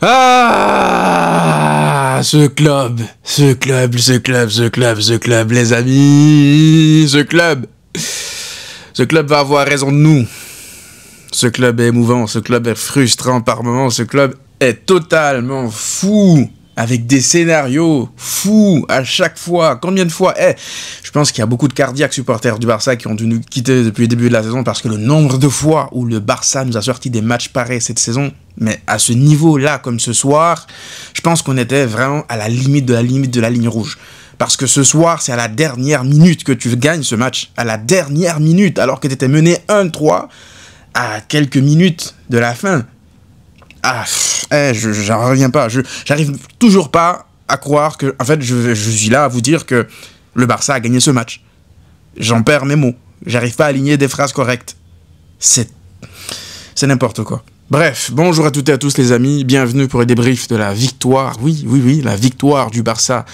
Ah, ce club, les amis, ce club va avoir raison de nous. Ce club est émouvant, ce club est frustrant par moments, ce club est totalement fou, avec des scénarios fous à chaque fois. Combien de fois? Je pense qu'il y a beaucoup de cardiaques supporters du Barça qui ont dû nous quitter depuis le début de la saison parce que le nombre de fois où le Barça nous a sorti des matchs pareils cette saison, mais à ce niveau-là, comme ce soir, je pense qu'on était vraiment à la limite de la ligne rouge. Parce que ce soir, c'est à la dernière minute que tu gagnes ce match. À la dernière minute, alors que tu étais mené 1-3 à quelques minutes de la fin. J'en reviens pas. J'arrive toujours pas à croire que... En fait, je suis là à vous dire que le Barça a gagné ce match. J'en perds mes mots. J'arrive pas à aligner des phrases correctes. C'est n'importe quoi. Bref, bonjour à toutes et à tous les amis. Bienvenue pour le débrief de la victoire. Oui, la victoire du Barça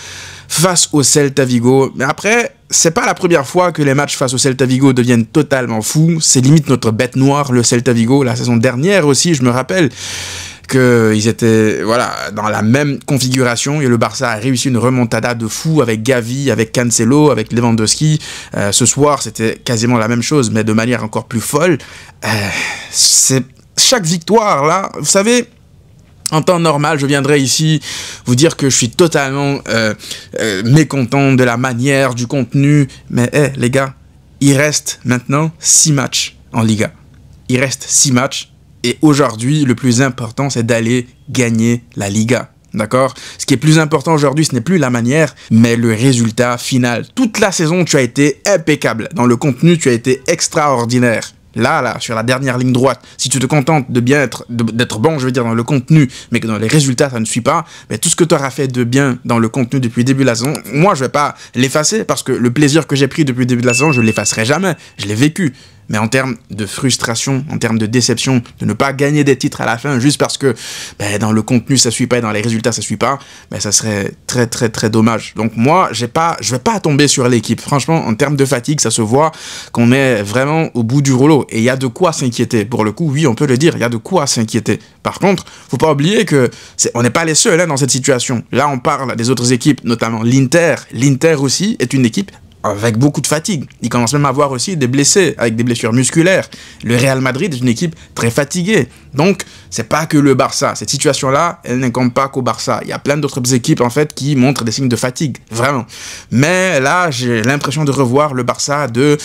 face au Celta Vigo. Mais après, c'est pas la première fois que les matchs face au Celta Vigo deviennent totalement fous. C'est limite notre bête noire, le Celta Vigo. La saison dernière aussi, je me rappelle qu'ils étaient dans la même configuration et le Barça a réussi une remontada de fou avec Gavi, avec Cancelo, avec Lewandowski. Ce soir, c'était quasiment la même chose, mais de manière encore plus folle. Chaque victoire, là, vous savez... En temps normal, je viendrai ici vous dire que je suis totalement mécontent de la manière, du contenu. Mais les gars, il reste maintenant 6 matchs en Liga. Il reste 6 matchs. Et aujourd'hui, le plus important, c'est d'aller gagner la Liga. D'accord? Ce qui est plus important aujourd'hui, ce n'est plus la manière, mais le résultat final. Toute la saison, tu as été impeccable. Dans le contenu, tu as été extraordinaire. Là, sur la dernière ligne droite, si tu te contentes de bien d'être bon, je veux dire, dans le contenu, mais que dans les résultats, ça ne suit pas, mais tout ce que tu auras fait de bien dans le contenu depuis le début de la saison, moi, je vais pas l'effacer, parce que le plaisir que j'ai pris depuis le début de la saison, je l'effacerai jamais. Je l'ai vécu. Mais en termes de frustration, en termes de déception, de ne pas gagner des titres à la fin, juste parce que dans le contenu, ça suit pas, et dans les résultats, ça suit pas, ça serait très, très, très dommage. Donc moi, je vais pas tomber sur l'équipe. Franchement, en termes de fatigue, ça se voit qu'on est vraiment au bout du rouleau. Et il y a de quoi s'inquiéter. Pour le coup, oui, on peut le dire, il y a de quoi s'inquiéter. Par contre, faut pas oublier que on n'est pas les seuls dans cette situation. Là, on parle des autres équipes, notamment l'Inter. L'Inter aussi est une équipe avec beaucoup de fatigue. Il commence même à avoir aussi des blessés, avec des blessures musculaires. Le Real Madrid est une équipe très fatiguée. Donc, c'est pas que le Barça. Cette situation-là, elle n'incombe pas qu'au Barça. Il y a plein d'autres équipes, en fait, qui montrent des signes de fatigue. Vraiment. Mais là, j'ai l'impression de revoir le Barça de,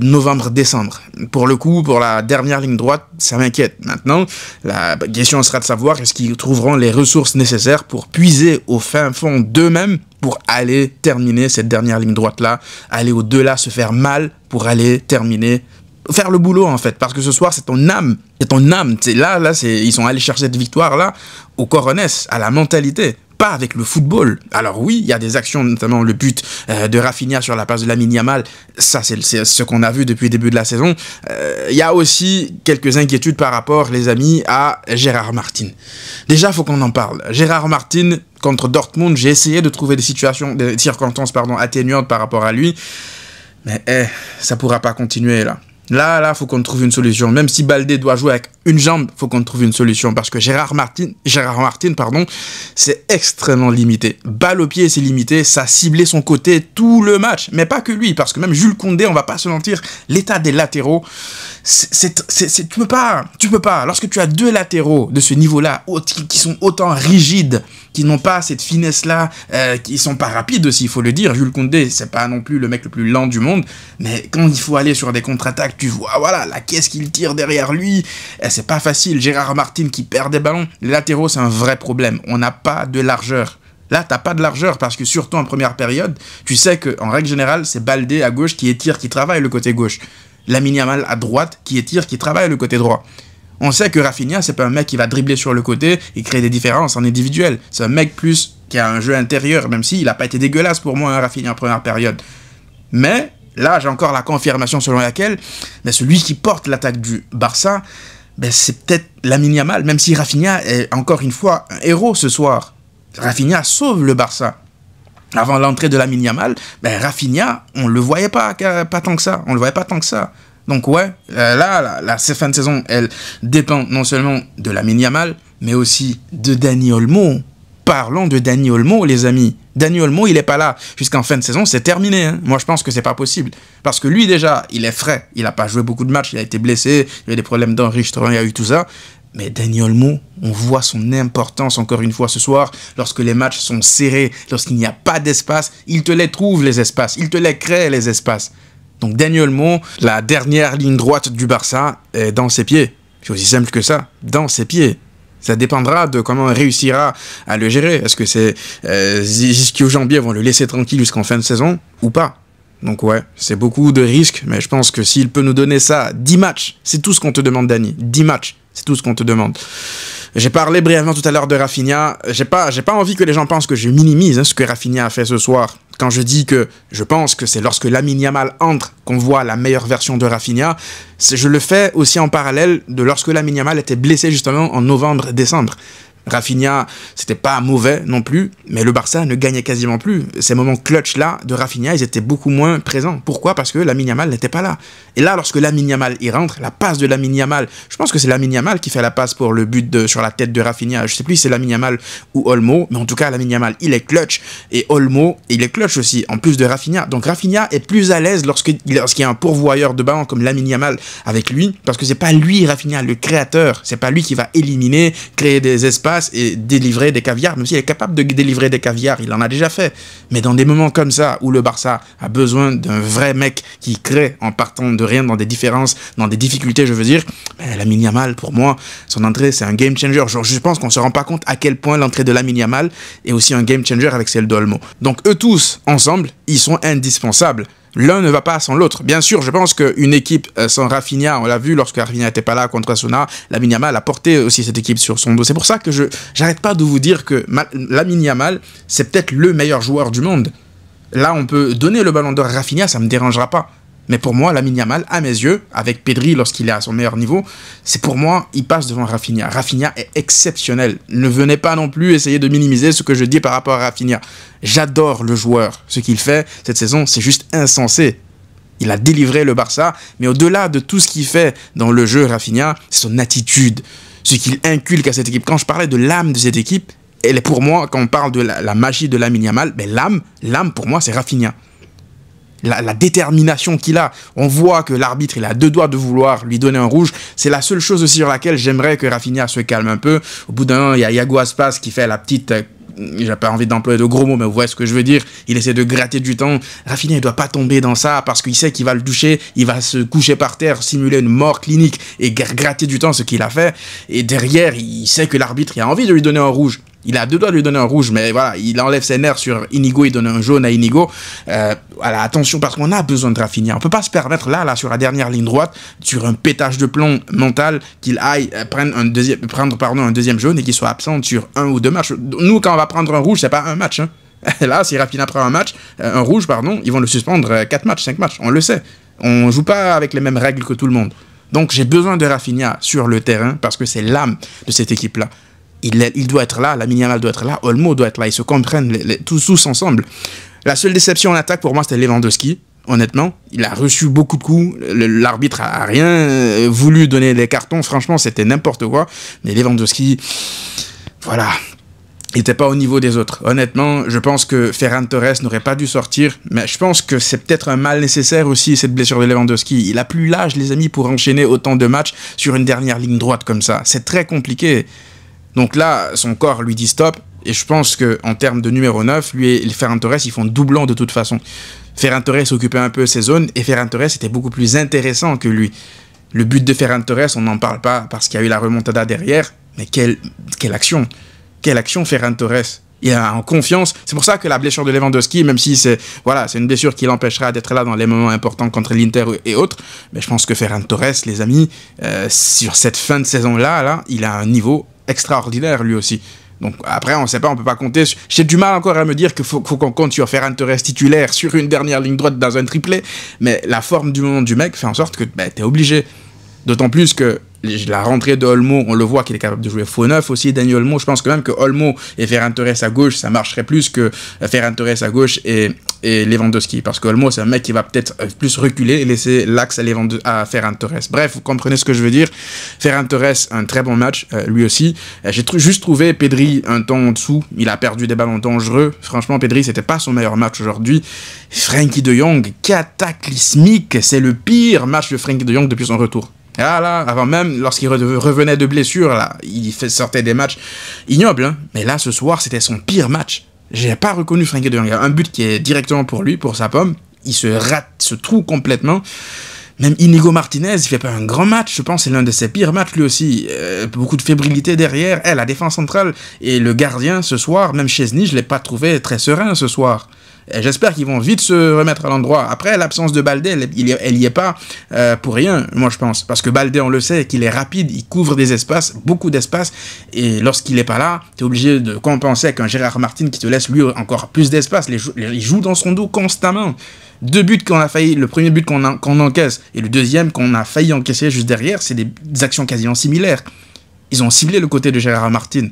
novembre-décembre. Pour le coup, pour la dernière ligne droite, ça m'inquiète. Maintenant, la question sera de savoir est-ce qu'ils trouveront les ressources nécessaires pour puiser au fin fond d'eux-mêmes pour aller terminer cette dernière ligne droite-là, aller au-delà, se faire mal pour aller terminer, faire le boulot en fait, parce que ce soir c'est ton âme, ils sont allés chercher cette victoire-là au Coronets, à la mentalité, pas avec le football. Alors oui, il y a des actions, notamment le but de Rafinha sur la passe de Lamine Yamal, ça c'est ce qu'on a vu depuis le début de la saison. Il y a aussi quelques inquiétudes par rapport, les amis, à Gérard Martin. Déjà, il faut qu'on en parle. Gérard Martin, contre Dortmund, j'ai essayé de trouver des circonstances atténuantes par rapport à lui, mais ça pourra pas continuer là. Là, faut qu'on trouve une solution. Même si Baldé doit jouer avec une jambe, faut qu'on trouve une solution. Parce que Gérard Martin, c'est extrêmement limité. Balle au pied, c'est limité. Ça a ciblé son côté tout le match. Mais pas que lui, parce que même Jules Koundé, on va pas se mentir, l'état des latéraux, tu peux pas. Lorsque tu as deux latéraux de ce niveau-là, qui sont autant rigides, qui n'ont pas cette finesse-là, qui sont pas rapides aussi, il faut le dire. Jules Koundé, c'est pas non plus le mec le plus lent du monde, mais quand il faut aller sur des contre-attaques, tu vois, la caisse qu'il tire derrière lui, c'est pas facile. Gérard Martin qui perd des ballons, les latéraux, c'est un vrai problème. On n'a pas de largeur. Là, t'as pas de largeur parce que surtout en première période, tu sais qu'en règle générale, c'est Baldé à gauche qui étire, qui travaille le côté gauche. Lamine Yamal à droite qui étire, qui travaille le côté droit. On sait que Rafinha, c'est pas un mec qui va dribbler sur le côté et créer des différences en individuel. C'est un mec plus qui a un jeu intérieur, même s'il n'a pas été dégueulasse pour moi, Rafinha en première période. Mais là, j'ai encore la confirmation selon laquelle celui qui porte l'attaque du Barça, c'est peut-être Lamine Yamal, même si Rafinha est encore une fois un héros ce soir. Rafinha sauve le Barça. Avant l'entrée de Lamine Yamal, Rafinha, on le voyait pas tant que ça. On le voyait pas tant que ça. Donc ouais, là, cette fin de saison, elle dépend non seulement de Lamine Yamal, mais aussi de Dani Olmo. Parlons de Dani Olmo, les amis. Dani Olmo, il n'est pas là jusqu'en fin de saison, c'est terminé. Hein. Moi, je pense que c'est pas possible. Parce que lui, déjà, il est frais. Il n'a pas joué beaucoup de matchs, il a été blessé, il y a eu des problèmes d'enregistrement, il y a eu tout ça. Mais Dani Olmo, on voit son importance encore une fois ce soir, lorsque les matchs sont serrés, lorsqu'il n'y a pas d'espace, il te les trouve les espaces, il te les crée les espaces. Donc Dani Olmo, la dernière ligne droite du Barça est dans ses pieds. C'est aussi simple que ça, dans ses pieds. Ça dépendra de comment on réussira à le gérer. Est-ce que c'est ischio-jambier vont le laisser tranquille jusqu'en fin de saison ou pas? Donc ouais, c'est beaucoup de risques, mais je pense que s'il peut nous donner ça, 10 matchs, c'est tout ce qu'on te demande, Dani. 10 matchs, c'est tout ce qu'on te demande. J'ai parlé brièvement tout à l'heure de Rafinha. J'ai pas envie que les gens pensent que je minimise ce que Rafinha a fait ce soir. Quand je dis que je pense que c'est lorsque Lamine Yamal entre qu'on voit la meilleure version de Rafinha, je le fais aussi en parallèle de lorsque Lamine Yamal était blessé justement en novembre-décembre. Rafinha, c'était pas mauvais non plus, mais le Barça ne gagnait quasiment plus. Ces moments clutch-là de Rafinha, ils étaient beaucoup moins présents. Pourquoi? Parce que Lamine Yamal n'était pas là. Et là, lorsque Lamine Yamal y rentre, la passe de Lamine Yamal, je pense que c'est Lamine Yamal qui fait la passe pour le but sur la tête de Rafinha. Je sais plus si c'est Lamine Yamal ou Olmo, mais en tout cas, Lamine Yamal, il est clutch. Et Olmo, il est clutch aussi, en plus de Rafinha. Donc Rafinha est plus à l'aise lorsqu'il y a un pourvoyeur de ballon comme Lamine Yamal avec lui, parce que c'est pas lui, Rafinha, le créateur. C'est pas lui qui va éliminer, créer des espaces et délivrer des caviars, même s'il est capable de délivrer des caviars, il en a déjà fait. Mais dans des moments comme ça, où le Barça a besoin d'un vrai mec qui crée en partant de rien, dans des différences, dans des difficultés, je veux dire, Lamine Yamal, pour moi, son entrée, c'est un game changer. Genre, je pense qu'on se rend pas compte à quel point l'entrée de Lamine Yamal est aussi un game changer avec celle d'Olmo. Donc eux tous, ensemble, ils sont indispensables. L'un ne va pas sans l'autre. Bien sûr, je pense qu'une équipe sans Rafinha, on l'a vu lorsque Rafinha n'était pas là contre Osasuna, Lamine Yamal a porté aussi cette équipe sur son dos. C'est pour ça que j'arrête pas de vous dire que Lamine Yamal, c'est peut-être le meilleur joueur du monde. Là, on peut donner le ballon d'or à Rafinha, ça ne me dérangera pas. Mais pour moi, Lamine Yamal, à mes yeux, avec Pedri lorsqu'il est à son meilleur niveau, c'est pour moi, il passe devant Rafinha. Rafinha est exceptionnel. Ne venez pas non plus essayer de minimiser ce que je dis par rapport à Rafinha. J'adore le joueur. Ce qu'il fait cette saison, c'est juste insensé. Il a délivré le Barça, mais au-delà de tout ce qu'il fait dans le jeu, Rafinha, c'est son attitude, ce qu'il inculque à cette équipe. Quand je parlais de l'âme de cette équipe, elle est pour moi, quand on parle de la magie de Lamine Yamal, ben l'âme pour moi, c'est Rafinha. La détermination qu'il a, on voit que l'arbitre il a deux doigts de vouloir lui donner un rouge, c'est la seule chose aussi sur laquelle j'aimerais que Rafinha se calme un peu. Au bout d'un moment, il y a Iago Aspas qui fait la petite, j'ai pas envie d'employer de gros mots, mais vous voyez ce que je veux dire, il essaie de gratter du temps. Rafinha il doit pas tomber dans ça parce qu'il sait qu'il va le toucher, il va se coucher par terre, simuler une mort clinique et gratter du temps, ce qu'il a fait, et derrière il sait que l'arbitre il a envie de lui donner un rouge. Il a deux doigts de lui donner un rouge, mais voilà, il enlève ses nerfs sur Inigo, il donne un jaune à Inigo. Voilà, attention, parce qu'on a besoin de Rafinha. On peut pas se permettre, là, sur la dernière ligne droite, sur un pétage de plomb mental, qu'il aille prendre un deuxième jaune et qu'il soit absent sur un ou deux matchs. Nous, quand on va prendre un rouge, c'est pas un match. Hein. Là, si Rafinha prend un rouge, ils vont le suspendre 4 matchs, 5 matchs. On le sait. On joue pas avec les mêmes règles que tout le monde. Donc, j'ai besoin de Rafinha sur le terrain parce que c'est l'âme de cette équipe-là. Il doit être là, Lamine Yamal doit être là, Olmo doit être là, ils se comprennent tous ensemble. La seule déception en attaque pour moi c'était Lewandowski, honnêtement. Il a reçu beaucoup de coups, l'arbitre a rien voulu donner les cartons, franchement c'était n'importe quoi. Mais Lewandowski, voilà, il n'était pas au niveau des autres. Honnêtement, je pense que Ferran Torres n'aurait pas dû sortir, mais je pense que c'est peut-être un mal nécessaire aussi, cette blessure de Lewandowski. Il a plus l'âge, les amis, pour enchaîner autant de matchs sur une dernière ligne droite comme ça. C'est très compliqué. Donc là, son corps lui dit stop, et je pense qu'en termes de numéro 9, lui et Ferran Torres, ils font doublon de toute façon. Ferran Torres occupait un peu ses zones, et Ferran Torres était beaucoup plus intéressant que lui. Le but de Ferran Torres, on n'en parle pas parce qu'il y a eu la remontada derrière, mais quelle action! Quelle action Ferran Torres! Il est en confiance. C'est pour ça que la blessure de Lewandowski, même si c'est une blessure qui l'empêchera d'être là dans les moments importants contre l'Inter et autres, mais je pense que Ferran Torres, les amis, sur cette fin de saison-là, il a un niveau extraordinaire lui aussi. Donc après, on ne sait pas, on ne peut pas compter. J'ai du mal encore à me dire qu'il faut qu'on compte sur Ferran Torres titulaire sur une dernière ligne droite dans un triplé, mais la forme du moment du mec fait en sorte que t'es obligé. D'autant plus que la rentrée de Olmo, on le voit qu'il est capable de jouer faux neuf aussi, Dani Olmo. Je pense quand même que Olmo et Ferran Torres à gauche, ça marcherait plus que Ferran Torres à gauche et Lewandowski. Parce que Olmo, c'est un mec qui va peut-être plus reculer et laisser l'axe à Ferran Torres. Bref, vous comprenez ce que je veux dire. Ferran Torres, un très bon match, lui aussi. J'ai juste trouvé Pedri un temps en dessous. Il a perdu des ballons dangereux. Franchement, Pedri, c'était pas son meilleur match aujourd'hui. Frenkie de Jong, cataclysmique. C'est le pire match de Frenkie de Jong depuis son retour. Ah là, avant même, lorsqu'il revenait de blessure, là, sortait des matchs ignobles. Hein. Mais là, ce soir, c'était son pire match. J'ai pas reconnu Frenkie de Jong. Il y a un but qui est directement pour lui, pour sa pomme. Il se rate, se trouve complètement. Même Inigo Martinez, il fait pas un grand match. Je pense que c'est l'un de ses pires matchs, lui aussi. Beaucoup de fébrilité derrière. La défense centrale et le gardien, ce soir, même Chesney, je l'ai pas trouvé très serein ce soir. J'espère qu'ils vont vite se remettre à l'endroit. Après, l'absence de Baldé, elle y est pas pour rien, moi je pense. Parce que Baldé, on le sait, qu'il est rapide, il couvre des espaces, beaucoup d'espace. Et lorsqu'il est pas là, tu es obligé de compenser avec un Gérard Martin qui te laisse lui encore plus d'espace. Il joue dans son dos constamment. 2 buts qu'on a failli, le premier but qu'on encaisse et le deuxième qu'on a failli encaisser juste derrière, c'est des actions quasiment similaires. Ils ont ciblé le côté de Gérard Martin.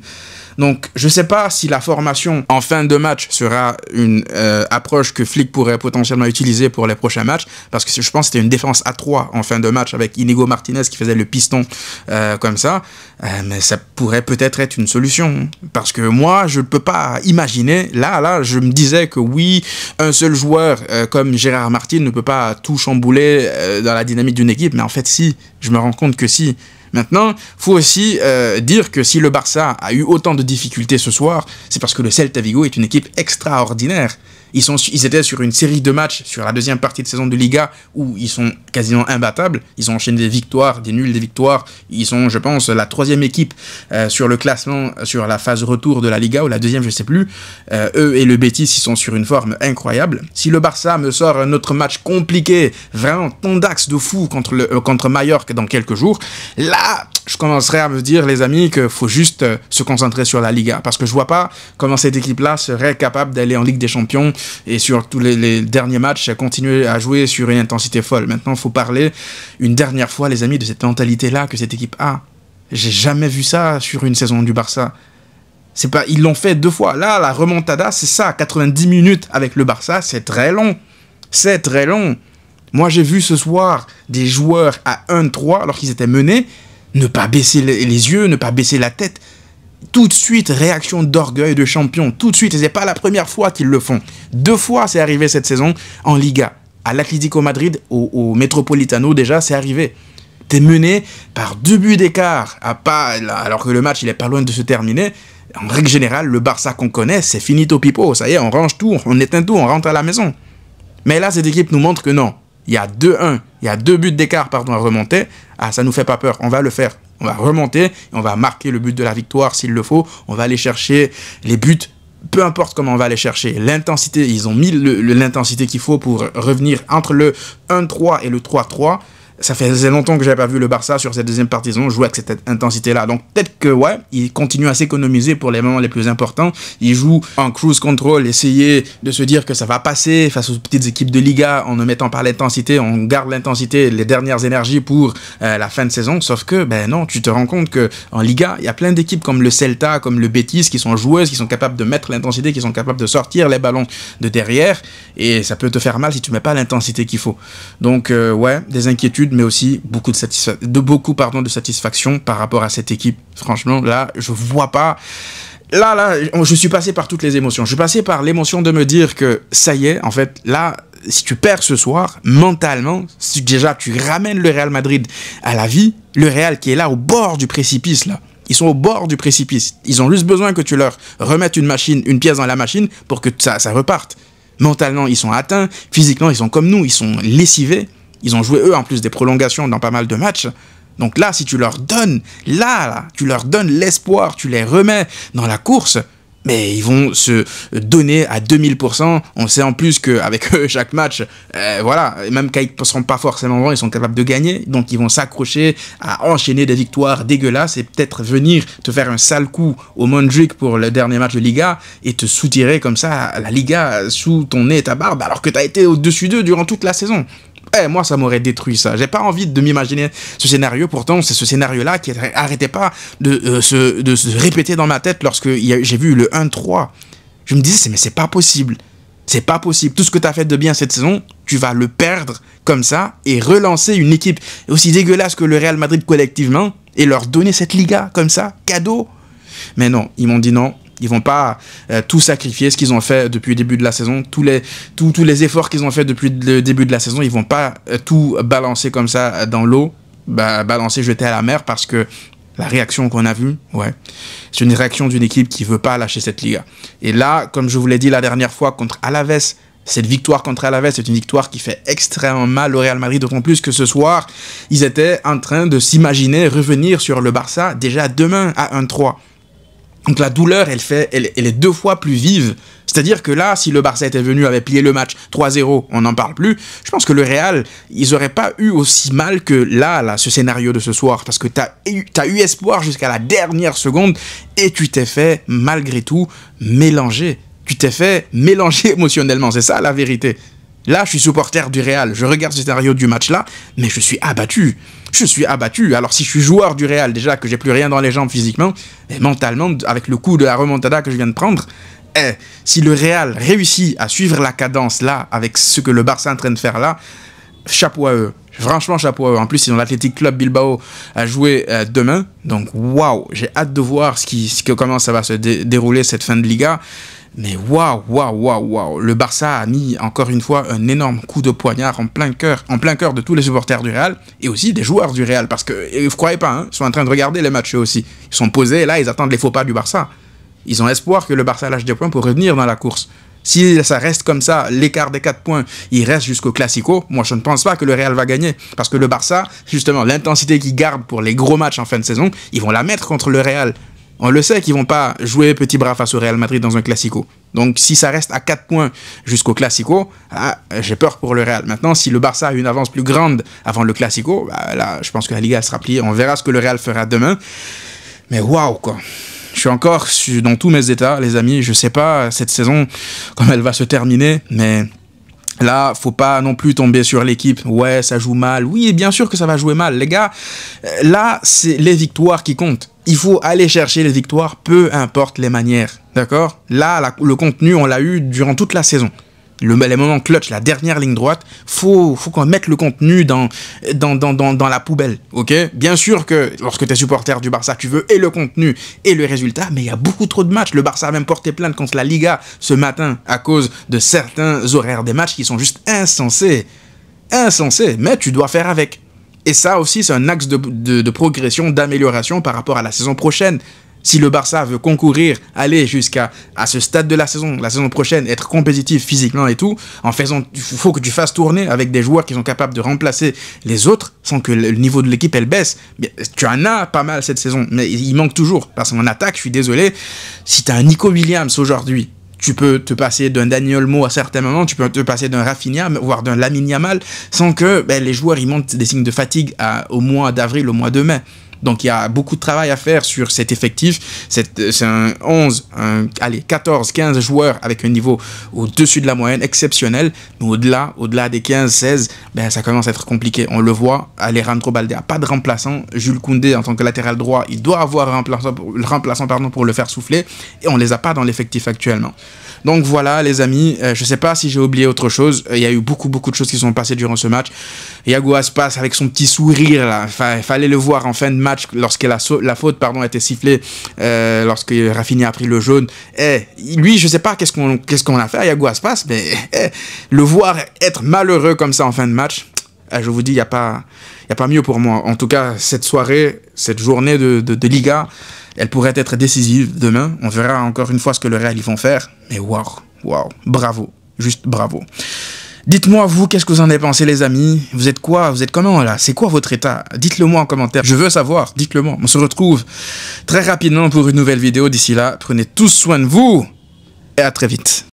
Donc, je ne sais pas si la formation en fin de match sera une approche que Flick pourrait potentiellement utiliser pour les prochains matchs, parce que je pense que c'était une défense à 3 en fin de match avec Inigo Martinez qui faisait le piston comme ça, mais ça pourrait peut-être être une solution, parce que moi, je ne peux pas imaginer, là, je me disais que oui, un seul joueur comme Gérard Martin ne peut pas tout chambouler dans la dynamique d'une équipe, mais en fait, si, je me rends compte que si. Maintenant, il faut aussi dire que si le Barça a eu autant de difficultés ce soir, c'est parce que le Celta Vigo est une équipe extraordinaire. Ils étaient sur une série de matchs sur la deuxième partie de saison de Liga où ils sont quasiment imbattables. Ils ont enchaîné des victoires, des nuls, des victoires. Ils sont, je pense, la 3e équipe sur le classement, sur la phase retour de la Liga, ou la 2e, je sais plus. Eux et le Betis, ils sont sur une forme incroyable. Si le Barça me sort un autre match compliqué, vraiment tondax de fou contre Mallorca dans quelques jours, là, je commencerai à me dire, les amis, qu'il faut juste se concentrer sur la Liga. Parce que je vois pas comment cette équipe-là serait capable d'aller en Ligue des Champions et sur tous les derniers matchs, continuer à jouer sur une intensité folle. Maintenant, il faut parler une dernière fois, les amis, de cette mentalité-là que cette équipe a. J'ai jamais vu ça sur une saison du Barça. C'est pas, ils l'ont fait 2 fois. Là, la remontada, c'est ça. 90 minutes avec le Barça, c'est très long. C'est très long. Moi, j'ai vu ce soir des joueurs à 1-3, alors qu'ils étaient menés, ne pas baisser les yeux, ne pas baisser la tête. Tout de suite, réaction d'orgueil de champion. Tout de suite, et c'est pas la première fois qu'ils le font. 2 fois, c'est arrivé cette saison en Liga. À l'Atlético Madrid, au Metropolitano, déjà, c'est arrivé. T'es mené par 2 buts d'écart, alors que le match, il est pas loin de se terminer. En règle générale, le Barça qu'on connaît, c'est finito pipo. Ça y est, on range tout, on éteint tout, on rentre à la maison. Mais là, cette équipe nous montre que non. Il y a 2-1, il y a 2 buts d'écart, à remonter. Ah, ça nous fait pas peur, on va le faire. On va remonter, et on va marquer le but de la victoire s'il le faut. On va aller chercher les buts, peu importe comment on va aller chercher. L'intensité, ils ont mis l'intensité qu'il faut pour revenir entre le 1-3 et le 3-3. Ça faisait longtemps que j'avais pas vu le Barça sur cette deuxième partie jouer avec cette intensité-là. Donc peut-être que ouais, ils continuent à s'économiser pour les moments les plus importants. Ils jouent en cruise control, essayer de se dire que ça va passer face aux petites équipes de Liga en ne mettant pas l'intensité. On garde l'intensité, les dernières énergies pour la fin de saison. Sauf que ben non, tu te rends compte que en Liga, il y a plein d'équipes comme le Celta, comme le Betis qui sont joueuses, qui sont capables de mettre l'intensité, qui sont capables de sortir les ballons de derrière. Et ça peut te faire mal si tu mets pas l'intensité qu'il faut. Donc ouais, des inquiétudes, mais aussi beaucoup de satisfaction par rapport à cette équipe. Franchement, là, je vois pas. Là, je suis passé par toutes les émotions. Je suis passé par l'émotion de me dire que ça y est, en fait, là, si tu perds ce soir, mentalement, si déjà tu ramènes le Real Madrid à la vie, le Real qui est là au bord du précipice, là. Ils sont au bord du précipice. Ils ont juste besoin que tu leur remettes une pièce dans la machine pour que ça reparte. Mentalement, ils sont atteints. Physiquement, ils sont comme nous. Ils sont lessivés. Ils ont joué, eux, en plus des prolongations dans pas mal de matchs. Donc là, si tu leur donnes, tu leur donnes l'espoir, tu les remets dans la course, mais ils vont se donner à 2000%. On sait en plus qu'avec eux, chaque match, voilà, même quand ils ne seront pas forcément bons, ils sont capables de gagner. Donc ils vont s'accrocher à enchaîner des victoires dégueulasses et peut-être venir te faire un sale coup au Montjuic pour le dernier match de Liga et te soutirer comme ça la Liga sous ton nez et ta barbe alors que tu as été au-dessus d'eux durant toute la saison. moi, ça m'aurait détruit ça. J'ai pas envie de m'imaginer ce scénario. Pourtant, c'est ce scénario-là qui arrêtait pas de se répéter dans ma tête lorsque j'ai vu le 1-3. Je me disais, mais c'est pas possible. C'est pas possible. Tout ce que tu as fait de bien cette saison, tu vas le perdre comme ça et relancer une équipe aussi dégueulasse que le Real Madrid collectivement et leur donner cette Liga comme ça, cadeau. Mais non, ils m'ont dit non. Ils vont pas tout sacrifier, ce qu'ils ont fait depuis le début de la saison, tous les efforts qu'ils ont fait depuis le début de la saison, ils vont pas tout balancer comme ça dans l'eau, balancer, jeter à la mer, parce que la réaction qu'on a vue, ouais, c'est une réaction d'une équipe qui veut pas lâcher cette Liga. Et là, comme je vous l'ai dit la dernière fois contre Alaves, cette victoire contre Alaves, c'est une victoire qui fait extrêmement mal au Real Madrid, d'autant plus que ce soir, ils étaient en train de s'imaginer revenir sur le Barça déjà demain à 1-3. Donc la douleur, elle est 2 fois plus vive. C'est-à-dire que là, si le Barça était venu, avait plié le match 3-0, on n'en parle plus. Je pense que le Real, ils n'auraient pas eu aussi mal que là, ce scénario de ce soir. Parce que tu as eu espoir jusqu'à la dernière seconde et tu t'es fait, malgré tout, mélanger. Tu t'es fait mélanger émotionnellement. C'est ça la vérité. Là, je suis supporter du Real. Je regarde ce scénario du match-là, mais je suis abattu. Je suis abattu. Alors, si je suis joueur du Real, déjà que j'ai plus rien dans les jambes physiquement, mais mentalement, avec le coup de la remontada que je viens de prendre, si le Real réussit à suivre la cadence là, avec ce que le Barça est en train de faire là, chapeau à eux. Franchement, chapeau à eux. En plus, ils ont l'Athletic Club Bilbao à jouer demain. Donc, waouh, j'ai hâte de voir comment ça va se dérouler cette fin de Liga. Mais waouh, le Barça a mis encore une fois un énorme coup de poignard en plein cœur de tous les supporters du Real et aussi des joueurs du Real, parce que vous croyez pas, hein, ils sont en train de regarder les matchs eux aussi. Ils sont posés là, ils attendent les faux pas du Barça. Ils ont espoir que le Barça lâche des points pour revenir dans la course. Si ça reste comme ça, l'écart des 4 points, il reste jusqu'au Classico, moi je ne pense pas que le Real va gagner. Parce que le Barça, justement, l'intensité qu'ils gardent pour les gros matchs en fin de saison, ils vont la mettre contre le Real. On le sait qu'ils vont pas jouer petit bras face au Real Madrid dans un Classico. Donc si ça reste à 4 points jusqu'au Classico, j'ai peur pour le Real. Maintenant, si le Barça a une avance plus grande avant le Classico, là, je pense que la Liga sera pliée. On verra ce que le Real fera demain. Mais waouh, quoi. Je suis encore dans tous mes états, les amis. Je sais pas cette saison comment elle va se terminer, mais là, faut pas non plus tomber sur l'équipe. Ouais, ça joue mal. Oui, bien sûr que ça va jouer mal. Les gars, là, c'est les victoires qui comptent. Il faut aller chercher les victoires, peu importe les manières. D'accord? Là, le contenu, on l'a eu durant toute la saison. Les moments clutch, la dernière ligne droite, faut qu'on mette le contenu dans la poubelle, ok? Bien sûr que lorsque tu es supporter du Barça, tu veux et le contenu et le résultat, mais il y a beaucoup trop de matchs. Le Barça a même porté plainte contre la Liga ce matin à cause de certains horaires des matchs qui sont juste insensés. Insensés, mais tu dois faire avec. Et ça aussi, c'est un axe de progression, d'amélioration par rapport à la saison prochaine. Si le Barça veut concourir, aller jusqu'à ce stade de la saison prochaine, être compétitif physiquement et tout, il faut que tu fasses tourner avec des joueurs qui sont capables de remplacer les autres sans que le niveau de l'équipe elle baisse. Tu en as pas mal cette saison, mais il manque toujours. Parce qu'en attaque, je suis désolé, si tu as un Nico Williams aujourd'hui, tu peux te passer d'un Daniel Olmo à certains moments, tu peux te passer d'un Rafinha, voire d'un Lamine Yamal, sans que les joueurs ils montrent des signes de fatigue au mois d'avril, au mois de mai. Donc il y a beaucoup de travail à faire sur cet effectif. C'est un 14, 15 joueurs avec un niveau au-dessus de la moyenne, exceptionnel. Mais au-delà des 15, 16, ça commence à être compliqué. On le voit, Alejandro Balde n'a pas de remplaçant. Jules Koundé, en tant que latéral droit, il doit avoir un remplaçant pour le faire souffler. Et on ne les a pas dans l'effectif actuellement. Donc voilà les amis, je ne sais pas si j'ai oublié autre chose. Il y a eu beaucoup de choses qui sont passées durant ce match. Iago Aspas avec son petit sourire là, fallait le voir en fin de match lorsque la faute a été sifflée, lorsque Rafinha a pris le jaune. Lui, je ne sais pas qu'est-ce qu'on a fait à Iago Aspas, mais le voir être malheureux comme ça en fin de match, je vous dis, il n'y a pas mieux pour moi. En tout cas, cette soirée, cette journée de Liga, elle pourrait être décisive demain. On verra encore une fois ce que le Real ils vont faire. Mais waouh, bravo, juste bravo. Dites-moi, vous, qu'est-ce que vous en avez pensé, les amis? Vous êtes quoi? Vous êtes comment, là? C'est quoi votre état? Dites-le moi en commentaire. Je veux savoir, dites-le moi. On se retrouve très rapidement pour une nouvelle vidéo. D'ici là, prenez tous soin de vous et à très vite.